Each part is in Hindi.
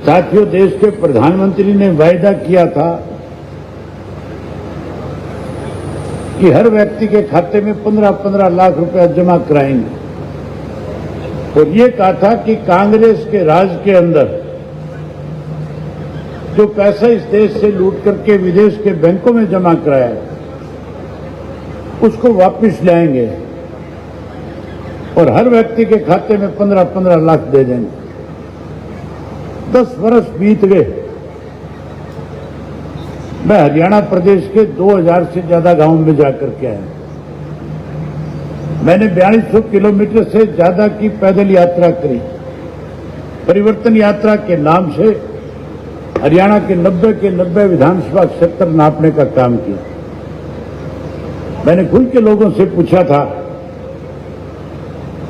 साथियों, देश के प्रधानमंत्री ने वायदा किया था कि हर व्यक्ति के खाते में 15-15 लाख रुपया जमा कराएंगे और ये कहा था कि कांग्रेस के राज के अंदर जो पैसा इस देश से लूट करके विदेश के बैंकों में जमा कराया है उसको वापस लाएंगे और हर व्यक्ति के खाते में 15-15 लाख दे देंगे। 10 वर्ष बीत गए। मैं हरियाणा प्रदेश के 2000 से ज्यादा गांव में जाकर के आया। मैंने 4200 किलोमीटर से ज्यादा की पैदल यात्रा करी। परिवर्तन यात्रा के नाम से हरियाणा के 90 विधानसभा क्षेत्र नापने का काम किया। मैंने खुल के लोगों से पूछा था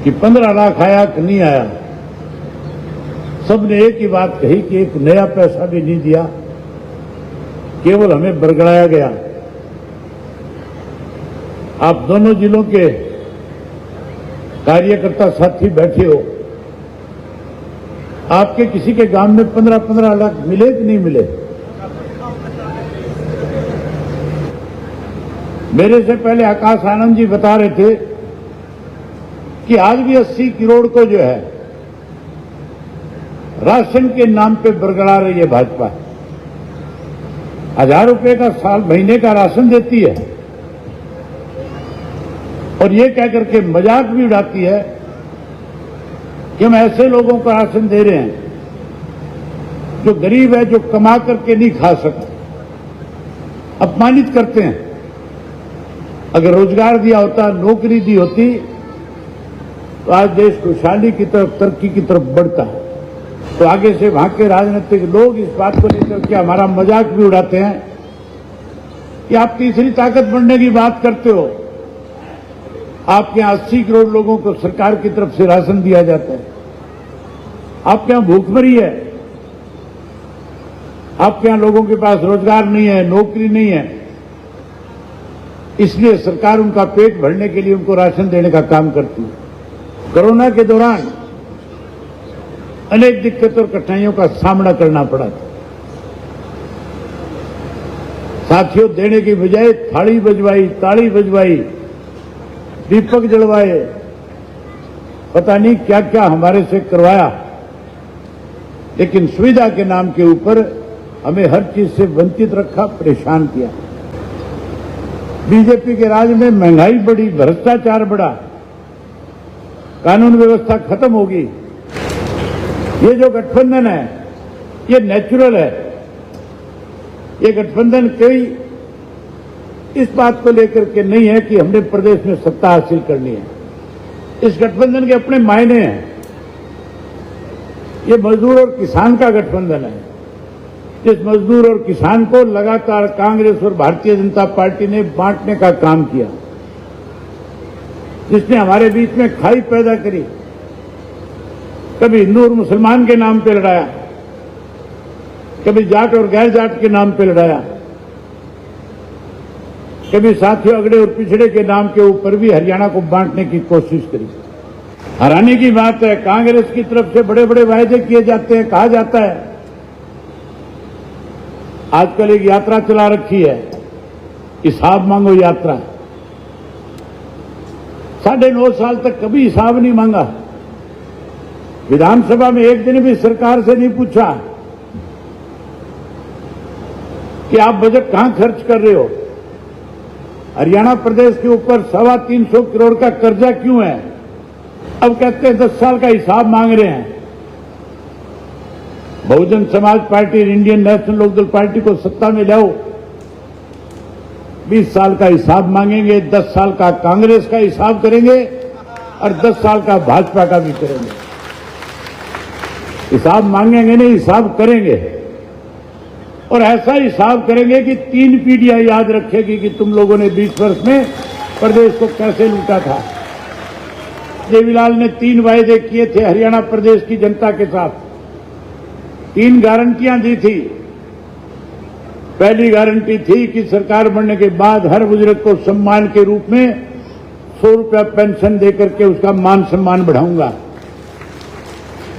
कि 15 लाख आया कि नहीं आया। सबने एक ही बात कही कि एक नया पैसा भी नहीं दिया, केवल हमें बरगड़ाया गया। आप दोनों जिलों के कार्यकर्ता साथी बैठे हो, आपके किसी के गांव में 15-15 लाख मिले कि नहीं मिले? मेरे से पहले आकाश आनंद जी बता रहे थे कि आज भी 80 करोड़ को जो है राशन के नाम पे बरगड़ा रही है भाजपा। 1000 रुपए का साल महीने का राशन देती है और ये कहकर के मजाक भी उड़ाती है कि हम ऐसे लोगों को राशन दे रहे हैं जो गरीब है, जो कमा करके नहीं खा सकते। अपमानित करते हैं। अगर रोजगार दिया होता, नौकरी दी होती तो आज देश खुशहाली की तरफ, तरक्की की तरफ बढ़ता है। तो आगे से वहां के राजनीतिक लोग इस बात को लेकर के हमारा मजाक भी उड़ाते हैं कि आप तीसरी ताकत बनने की बात करते हो। आपके यहां 80 करोड़ लोगों को सरकार की तरफ से राशन दिया जाता है। आपके यहां भूखमरी है। आपके यहां लोगों के पास रोजगार नहीं है, नौकरी नहीं है, इसलिए सरकार उनका पेट भरने के लिए उनको राशन देने का काम करती है। कोरोना के दौरान अनेक दिक्कतों और कठिनाइयों का सामना करना पड़ा था। साथियों, देने की बजाय थाली बजवाई, ताली बजवाई, दीपक जलवाए, पता नहीं क्या क्या हमारे से करवाया, लेकिन सुविधा के नाम के ऊपर हमें हर चीज से वंचित रखा, परेशान किया। बीजेपी के राज में महंगाई बढ़ी, भ्रष्टाचार बढ़ा, कानून व्यवस्था खत्म होगी। ये जो गठबंधन है ये नेचुरल है। ये गठबंधन कोई इस बात को लेकर के नहीं है कि हमने प्रदेश में सत्ता हासिल करनी है। इस गठबंधन के अपने मायने हैं। ये मजदूर और किसान का गठबंधन है। जिस मजदूर और किसान को लगातार कांग्रेस और भारतीय जनता पार्टी ने बांटने का काम किया, जिसने हमारे बीच में खाई पैदा करी, कभी हिंदू और मुसलमान के नाम पे लड़ाया, कभी जाट और गैर जाट के नाम पे लड़ाया, कभी साथियों अगड़े और पिछड़े के नाम के ऊपर भी हरियाणा को बांटने की कोशिश करी। हैरानी की बात है, कांग्रेस की तरफ से बड़े बड़े वायदे किए जाते हैं। कहा जाता है आजकल एक यात्रा चला रखी है, हिसाब मांगो यात्रा। 9.5 साल तक कभी हिसाब नहीं मांगा। विधानसभा में एक दिन भी सरकार से नहीं पूछा कि आप बजट कहां खर्च कर रहे हो। हरियाणा प्रदेश के ऊपर 325 करोड़ का कर्जा क्यों है? अब कहते हैं 10 साल का हिसाब मांग रहे हैं। Bahujan Samaj Party, Indian National Lokdal Party को सत्ता में लाओ, 20 साल का हिसाब मांगेंगे, 10 साल का कांग्रेस का हिसाब करेंगे और 10 साल का भाजपा का भी करेंगे। हिसाब मांगेंगे नहीं, हिसाब करेंगे। और ऐसा हिसाब करेंगे कि 3 पीढ़ियां याद रखेगी कि तुम लोगों ने 20 वर्ष में प्रदेश को कैसे लूटा था। देवीलाल ने 3 वायदे किए थे हरियाणा प्रदेश की जनता के साथ। 3 गारंटियां दी थी। पहली गारंटी थी कि सरकार बनने के बाद हर बुजुर्ग को सम्मान के रूप में 100 रुपया पेंशन देकर के उसका मान सम्मान बढ़ाऊंगा।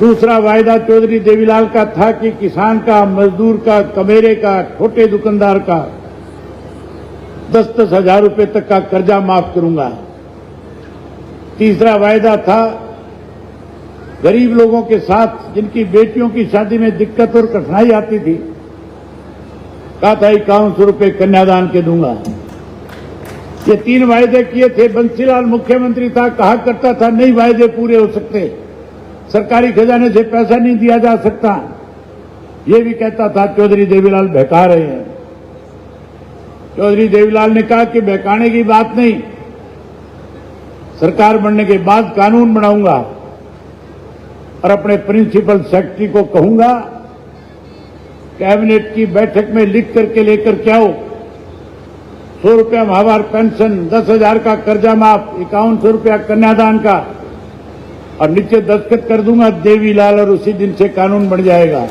दूसरा वायदा चौधरी देवीलाल का था कि किसान का, मजदूर का, कमेरे का, छोटे दुकानदार का 10-10 हजार रुपए तक का कर्जा माफ करूंगा। तीसरा वायदा था गरीब लोगों के साथ जिनकी बेटियों की शादी में दिक्कत और कठिनाई आती थी, कहा था 5100 रुपए कन्यादान के दूंगा। ये 3 वायदे किए थे। बंसीलाल मुख्यमंत्री था, कहा करता था नहीं वायदे पूरे हो सकते, सरकारी खजाने से पैसा नहीं दिया जा सकता। ये भी कहता था चौधरी देवीलाल बहका रहे हैं। चौधरी देवीलाल ने कहा कि बहकाने की बात नहीं, सरकार बनने के बाद कानून बनाऊंगा और अपने प्रिंसिपल सेक्रेटरी को कहूंगा कैबिनेट की बैठक में लिख करके लेकर के आओ, 100 रुपया माहवार पेंशन, 10,000 का कर्जा माफ, 5100 रुपया कन्यादान का, और नीचे दस्तखत कर दूंगा देवीलाल, और उसी दिन से कानून बन जाएगा।